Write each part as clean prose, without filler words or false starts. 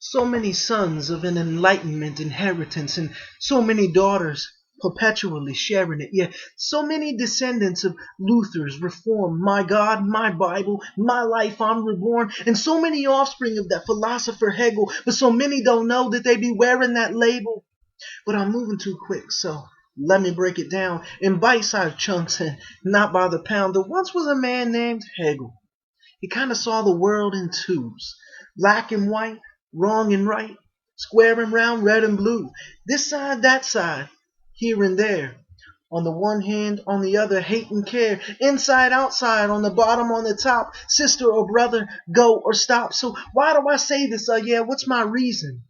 So many sons of an enlightenment inheritance, and so many daughters perpetually sharing it. Yeah, so many descendants of Luther's reform, my God, my Bible, my life, I'm reborn, and so many offspring of that philosopher Hegel, but so many don't know that they be wearing that label. But I'm moving too quick, so let me break it down in bite-sized chunks and not by the pound. There once was a man named Hegel. He kind of saw the world in tubes, black and white, wrong and right, square and round, red and blue, this side, that side, here and there. On the one hand, on the other, hate and care, inside, outside, on the bottom, on the top, sister or brother, go or stop. So why do I say this? Yeah, what's my reason?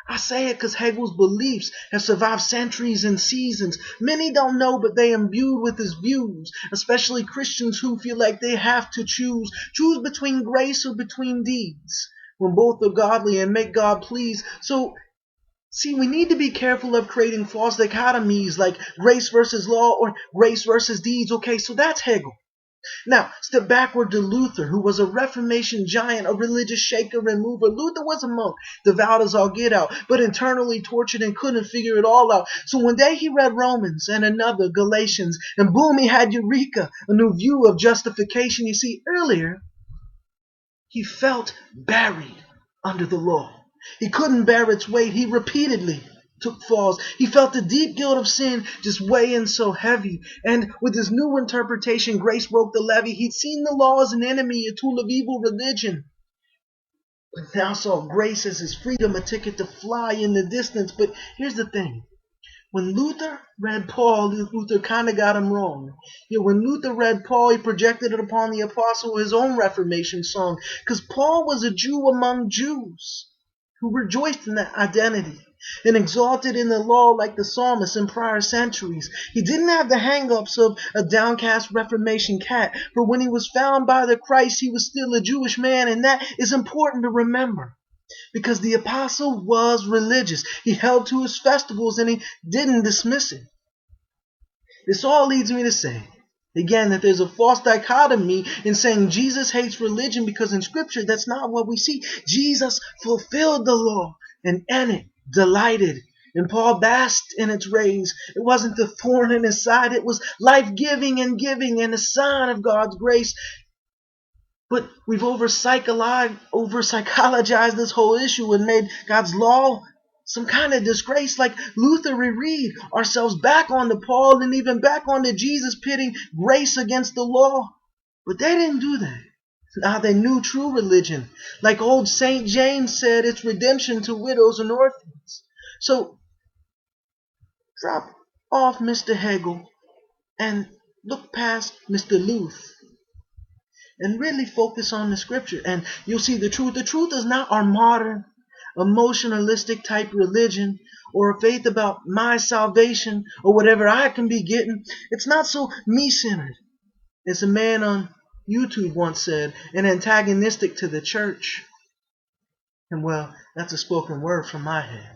I say it because Hegel's beliefs have survived centuries and seasons. Many don't know, but they imbued with his views, especially Christians who feel like they have to choose between grace or between deeds, when both are godly and make God please. So, see, we need to be careful of creating false dichotomies like grace versus law or grace versus deeds. Okay, so that's Hegel. Now, step backward to Luther, who was a Reformation giant, a religious shaker and mover. Luther was a monk, devout as all get out, but internally tortured and couldn't figure it all out. So one day he read Romans and another Galatians, and boom, he had Eureka, a new view of justification. You see, earlier, he felt buried under the law. He couldn't bear its weight. He repeatedly took falls. He felt the deep guilt of sin just weighing so heavy. And with his new interpretation, grace broke the levee. He'd seen the law as an enemy, a tool of evil religion, but now saw grace as his freedom, a ticket to fly in the distance. But here's the thing. When Luther read Paul, Luther kind of got him wrong. Yeah, when Luther read Paul, he projected it upon the apostle, his own Reformation song, because Paul was a Jew among Jews who rejoiced in that identity and exalted in the law like the psalmist in prior centuries. He didn't have the hang-ups of a downcast Reformation cat, for when he was found by the Christ, he was still a Jewish man, and that is important to remember. Because the apostle was religious. He held to his festivals and he didn't dismiss it. This all leads me to say, again, that there's a false dichotomy in saying Jesus hates religion, because in Scripture that's not what we see. Jesus fulfilled the law and in it delighted. And Paul basked in its rays. It wasn't the thorn in his side. It was life-giving and giving and a sign of God's grace. But we've over-psychologized this whole issue and made God's law some kind of disgrace. Like Luther, we read ourselves back onto Paul and even back onto Jesus, pitting grace against the law. But they didn't do that. Now they knew true religion. Like old St. James said, it's redemption to widows and orphans. So drop off Mr. Hegel and look past Mr. Luth and really focus on the Scripture, and you'll see the truth. The truth is not our modern emotionalistic type religion or a faith about my salvation or whatever I can be getting. It's not so me-centered. As a man on YouTube once said, and antagonistic to the church. And well, that's a spoken word from my head.